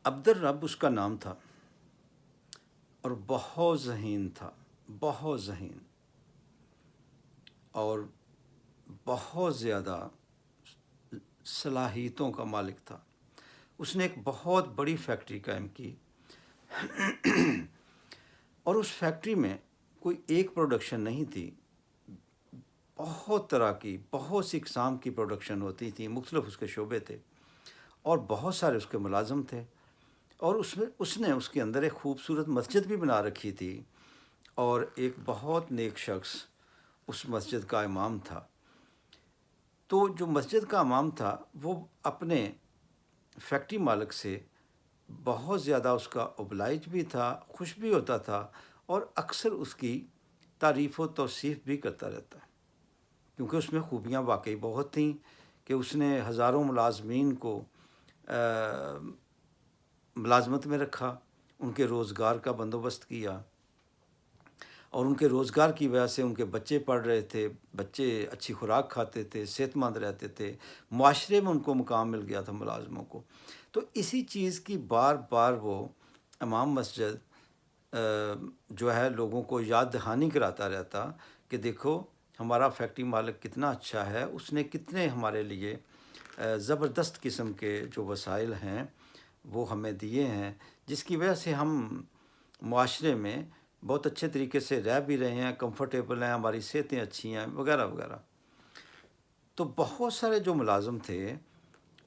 عبدالرب اس کا نام تھا، اور بہت ذہین تھا، بہت ذہین، اور بہت زیادہ صلاحیتوں کا مالک تھا۔ اس نے ایک بہت بڑی فیکٹری قائم کی، اور اس فیکٹری میں کوئی ایک پروڈکشن نہیں تھی، بہت طرح کی، بہت سی اقسام کی پروڈکشن ہوتی تھی، مختلف اس کے شعبے تھے، اور بہت سارے اس کے ملازم تھے، اور اس نے اس کے اندر ایک خوبصورت مسجد بھی بنا رکھی تھی، اور ایک بہت نیک شخص اس مسجد کا امام تھا۔ تو جو مسجد کا امام تھا وہ اپنے فیکٹری مالک سے بہت زیادہ اس کا اوبلائج بھی تھا، خوش بھی ہوتا تھا، اور اکثر اس کی تعریف و توصیف بھی کرتا رہتا، کیونکہ اس میں خوبیاں واقعی بہت تھیں کہ اس نے ہزاروں ملازمین کو ملازمت میں رکھا، ان کے روزگار کا بندوبست کیا، اور ان کے روزگار کی وجہ سے ان کے بچے پڑھ رہے تھے، بچے اچھی خوراک کھاتے تھے، صحت مند رہتے تھے، معاشرے میں ان کو مقام مل گیا تھا ملازموں کو۔ تو اسی چیز کی بار بار وہ امام مسجد جو ہے لوگوں کو یاد دہانی کراتا رہتا کہ دیکھو ہمارا فیکٹری مالک کتنا اچھا ہے، اس نے کتنے ہمارے لیے زبردست قسم کے جو وسائل ہیں وہ ہمیں دیے ہیں، جس کی وجہ سے ہم معاشرے میں بہت اچھے طریقے سے رہ بھی رہے ہیں، کمفرٹیبل ہیں، ہماری صحتیں اچھی ہیں، وغیرہ وغیرہ۔ تو بہت سارے جو ملازم تھے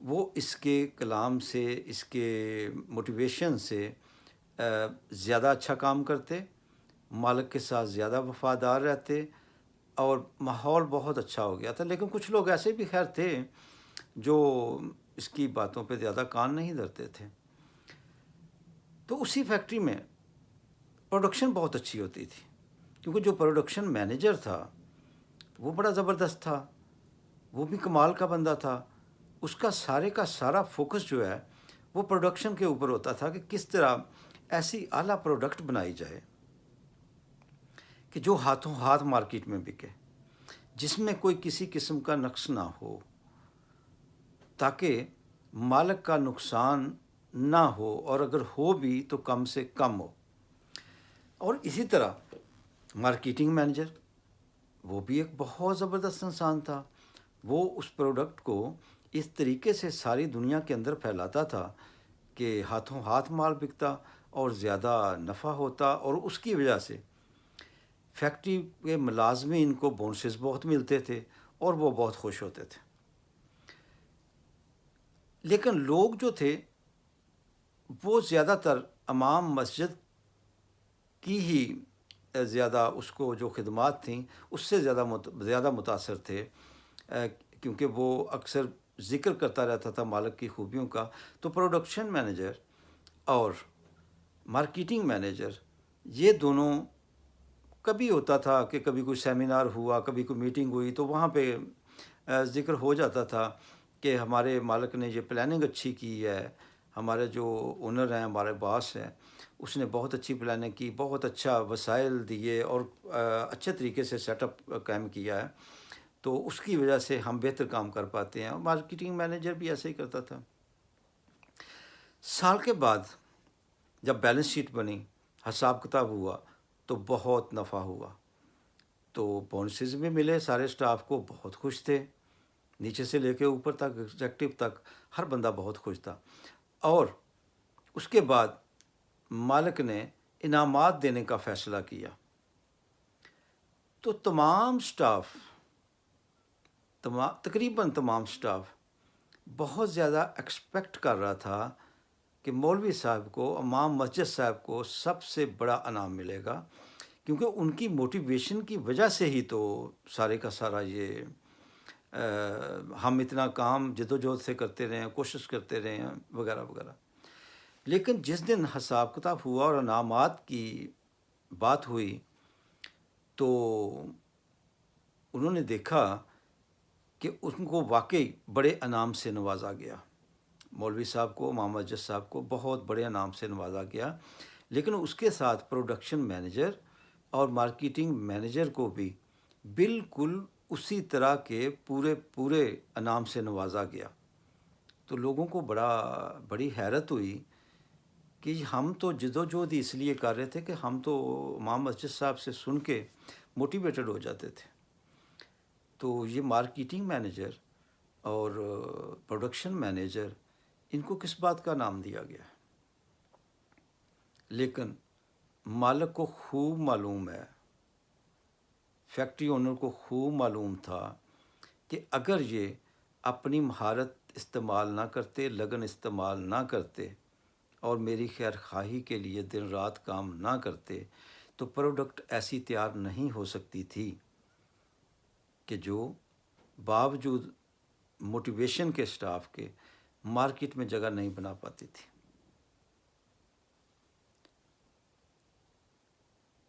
وہ اس کے کلام سے، اس کے موٹیویشن سے زیادہ اچھا کام کرتے، مالک کے ساتھ زیادہ وفادار رہتے، اور ماحول بہت اچھا ہو گیا تھا۔ لیکن کچھ لوگ ایسے بھی خیر تھے جو اس کی باتوں پہ زیادہ کان نہیں دھرتے تھے۔ تو اسی فیکٹری میں پروڈکشن بہت اچھی ہوتی تھی، کیونکہ جو پروڈکشن مینیجر تھا وہ بڑا زبردست تھا، وہ بھی کمال کا بندہ تھا۔ اس کا سارا فوکس جو ہے وہ پروڈکشن کے اوپر ہوتا تھا کہ کس طرح ایسی اعلیٰ پروڈکٹ بنائی جائے کہ جو ہاتھوں ہاتھ مارکیٹ میں بکے، جس میں کوئی کسی قسم کا نقص نہ ہو، تاکہ مالک کا نقصان نہ ہو، اور اگر ہو بھی تو کم سے کم ہو۔ اور اسی طرح مارکیٹنگ مینیجر وہ بھی ایک بہت زبردست انسان تھا، وہ اس پروڈکٹ کو اس طریقے سے ساری دنیا کے اندر پھیلاتا تھا کہ ہاتھوں ہاتھ مال بکتا اور زیادہ نفع ہوتا، اور اس کی وجہ سے فیکٹری کے ملازمین کو بونسز بہت ملتے تھے اور وہ بہت خوش ہوتے تھے۔ لیکن لوگ جو تھے وہ زیادہ تر امام مسجد کی ہی زیادہ اس کو جو خدمات تھیں اس سے زیادہ متاثر تھے، کیونکہ وہ اکثر ذکر کرتا رہتا تھا مالک کی خوبیوں کا۔ تو پروڈکشن مینیجر اور مارکیٹنگ مینیجر یہ دونوں، کبھی ہوتا تھا کہ کبھی کوئی سیمینار ہوا، کبھی کوئی میٹنگ ہوئی تو وہاں پہ ذکر ہو جاتا تھا کہ ہمارے مالک نے یہ پلاننگ اچھی کی ہے، ہمارے جو اونر ہیں، ہمارے باس ہیں، اس نے بہت اچھی پلاننگ کی، بہت اچھا وسائل دیے، اور اچھے طریقے سے سیٹ اپ قائم کیا ہے، تو اس کی وجہ سے ہم بہتر کام کر پاتے ہیں۔ اور مارکیٹنگ مینیجر بھی ایسے ہی کرتا تھا۔ سال کے بعد جب بیلنس شیٹ بنی، حساب کتاب ہوا، تو بہت نفع ہوا، تو بونسز بھی ملے، سارے سٹاف کو بہت خوش تھے، نیچے سے لے کے اوپر تک، ایگزیکٹو تک، ہر بندہ بہت خوش تھا۔ اور اس کے بعد مالک نے انعامات دینے کا فیصلہ کیا، تو تقریباً تمام سٹاف بہت زیادہ ایکسپیکٹ کر رہا تھا کہ مولوی صاحب کو، امام مسجد صاحب کو سب سے بڑا انعام ملے گا، کیونکہ ان کی موٹیویشن کی وجہ سے ہی تو سارے کا سارا یہ ہم اتنا کام جدوجہد سے کرتے رہے ہیں، کوشش کرتے رہے ہیں، وغیرہ وغیرہ۔ لیکن جس دن حساب کتاب ہوا اور انعامات کی بات ہوئی تو انہوں نے دیکھا کہ ان کو واقعی بڑے انعام سے نوازا گیا، مولوی صاحب کو، امام مسجد صاحب کو بہت بڑے انعام سے نوازا گیا، لیکن اس کے ساتھ پروڈکشن مینیجر اور مارکیٹنگ مینیجر کو بھی بالکل اسی طرح کے پورے انعام سے نوازا گیا۔ تو لوگوں کو بڑی حیرت ہوئی کہ ہم تو جدوجہد اس لیے کر رہے تھے کہ ہم تو امام مسجد صاحب سے سن کے موٹیویٹڈ ہو جاتے تھے. تو یہ مارکیٹنگ مینیجر اور پروڈکشن مینیجر، ان کو کس بات کا نام دیا گیا؟ لیکن مالک کو خوب معلوم ہے، فیکٹری اونر کو خوب معلوم تھا کہ اگر یہ اپنی مہارت استعمال نہ کرتے، لگن استعمال نہ کرتے اور میری خیر خواہی کے لیے دن رات کام نہ کرتے تو پروڈکٹ ایسی تیار نہیں ہو سکتی تھی کہ جو باوجود موٹیویشن کے سٹاف کے مارکیٹ میں جگہ نہیں بنا پاتی تھی.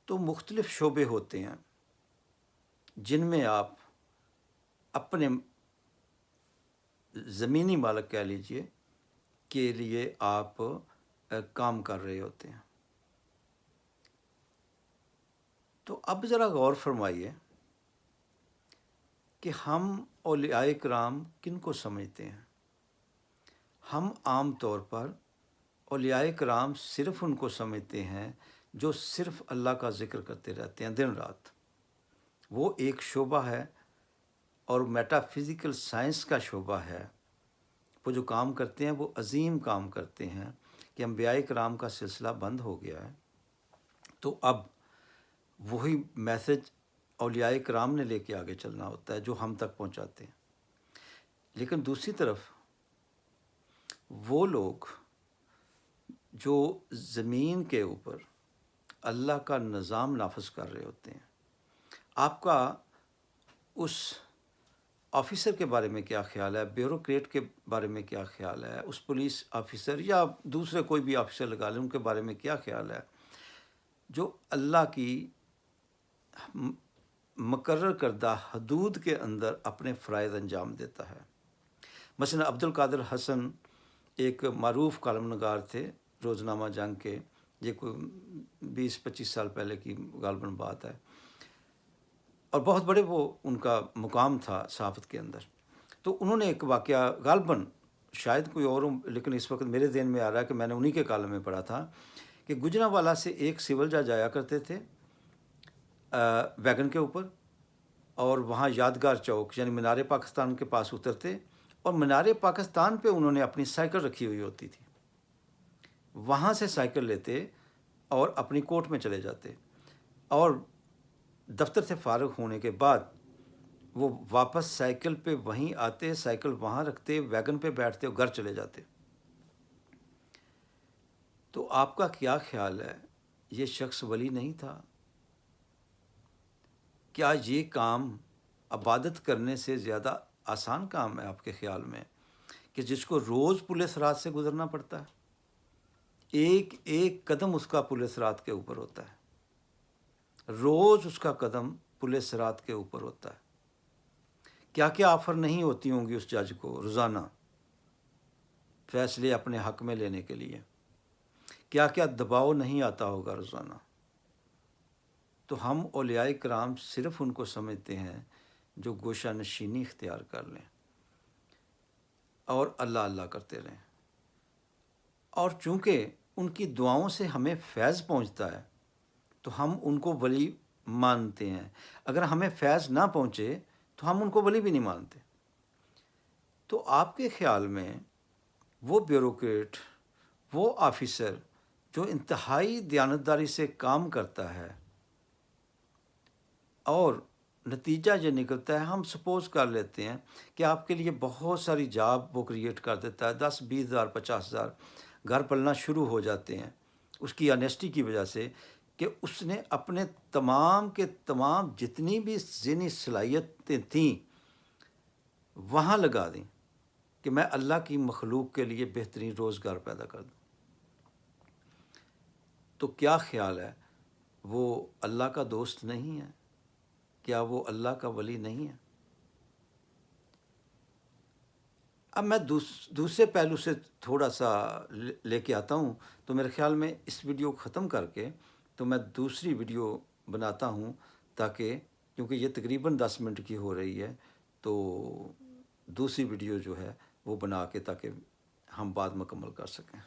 تو مختلف شعبے ہوتے ہیں جن میں آپ اپنے زمینی مالک کہہ لیجئے کے لیے آپ کام کر رہے ہوتے ہیں. تو اب ذرا غور فرمائیے کہ ہم اولیاء کرام کن کو سمجھتے ہیں؟ ہم عام طور پر اولیاء کرام صرف ان کو سمجھتے ہیں جو صرف اللہ کا ذکر کرتے رہتے ہیں دن رات. وہ ایک شعبہ ہے اور میٹا فزیکل سائنس کا شعبہ ہے. وہ جو کام کرتے ہیں وہ عظیم کام کرتے ہیں کہ انبیاء کرام کا سلسلہ بند ہو گیا ہے. تو اب وہی میسج اولیاء کرام نے لے کے آگے چلنا ہوتا ہے جو ہم تک پہنچاتے ہیں. لیکن دوسری طرف وہ لوگ جو زمین کے اوپر اللہ کا نظام نافذ کر رہے ہوتے ہیں، آپ کا اس آفیسر کے بارے میں کیا خیال ہے، بیوروکریٹ کے بارے میں کیا خیال ہے، اس پولیس آفیسر یا دوسرے کوئی بھی آفیسر لگا لیں ان کے بارے میں کیا خیال ہے جو اللہ کی مقرر کردہ حدود کے اندر اپنے فرائض انجام دیتا ہے؟ مثلا عبد القادر حسن ایک معروف کالم نگار تھے روزنامہ جنگ کے، یہ کوئی 20-25 سال پہلے کی غالباً بات ہے، اور بہت بڑے وہ ان کا مقام تھا صحافت کے اندر. تو انہوں نے ایک واقعہ غالباً شاید کوئی اور لیکن اس وقت میرے ذہن میں آ رہا ہے کہ میں نے انہی کے کالم میں پڑھا تھا کہ گجرانوالہ سے ایک سول جج جایا کرتے تھے ویگن کے اوپر، اور وہاں یادگار چوک یعنی مینار پاکستان کے پاس اترتے اور مینار پاکستان پہ انہوں نے اپنی سائیکل رکھی ہوئی ہوتی تھی. وہاں سے سائیکل لیتے اور اپنی کوٹ میں چلے جاتے، اور دفتر سے فارغ ہونے کے بعد وہ واپس سائیکل پہ وہیں آتے، سائیکل وہاں رکھتے، ویگن پہ بیٹھتے اور گھر چلے جاتے. تو آپ کا کیا خیال ہے، یہ شخص ولی نہیں تھا؟ کیا یہ کام عبادت کرنے سے زیادہ آسان کام ہے آپ کے خیال میں کہ جس کو روز پولیس رات سے گزرنا پڑتا ہے؟ ایک ایک قدم اس کا پولیس رات کے اوپر ہوتا ہے، روز اس کا قدم پولیس رات کے اوپر ہوتا ہے. کیا کیا آفر نہیں ہوتی ہوں گی اس جج کو روزانہ فیصلے اپنے حق میں لینے کے لیے، کیا کیا دباؤ نہیں آتا ہوگا روزانہ. تو ہم اولیاء کرام صرف ان کو سمجھتے ہیں جو گوشہ نشینی اختیار کر لیں اور اللہ اللہ کرتے رہیں. اور چونکہ ان کی دعاؤں سے ہمیں فیض پہنچتا ہے تو ہم ان کو ولی مانتے ہیں. اگر ہمیں فیض نہ پہنچے تو ہم ان کو ولی بھی نہیں مانتے. تو آپ کے خیال میں وہ بیوروکریٹ، وہ آفیسر جو انتہائی دیانتداری سے کام کرتا ہے اور نتیجہ یہ نکلتا ہے، ہم سپوز کر لیتے ہیں کہ آپ کے لیے بہت ساری جاب وہ کریٹ کر دیتا ہے، 10-20 ہزار 50 ہزار گھر پلنا شروع ہو جاتے ہیں اس کی آنیسٹی کی وجہ سے کہ اس نے اپنے تمام کے تمام جتنی بھی ذہنی صلاحیتیں تھیں وہاں لگا دیں کہ میں اللہ کی مخلوق کے لیے بہترین روزگار پیدا کر دوں. تو کیا خیال ہے، وہ اللہ کا دوست نہیں ہے؟ کیا وہ اللہ کا ولی نہیں ہے؟ اب میں دوسرے پہلو سے تھوڑا سا لے کے آتا ہوں. تو میرے خیال میں اس ویڈیو کو ختم کر کے تو میں دوسری ویڈیو بناتا ہوں، تاکہ کیونکہ یہ تقریباً 10 منٹ کی ہو رہی ہے تو دوسری ویڈیو جو ہے وہ بنا کے تاکہ ہم بات مکمل کر سکیں.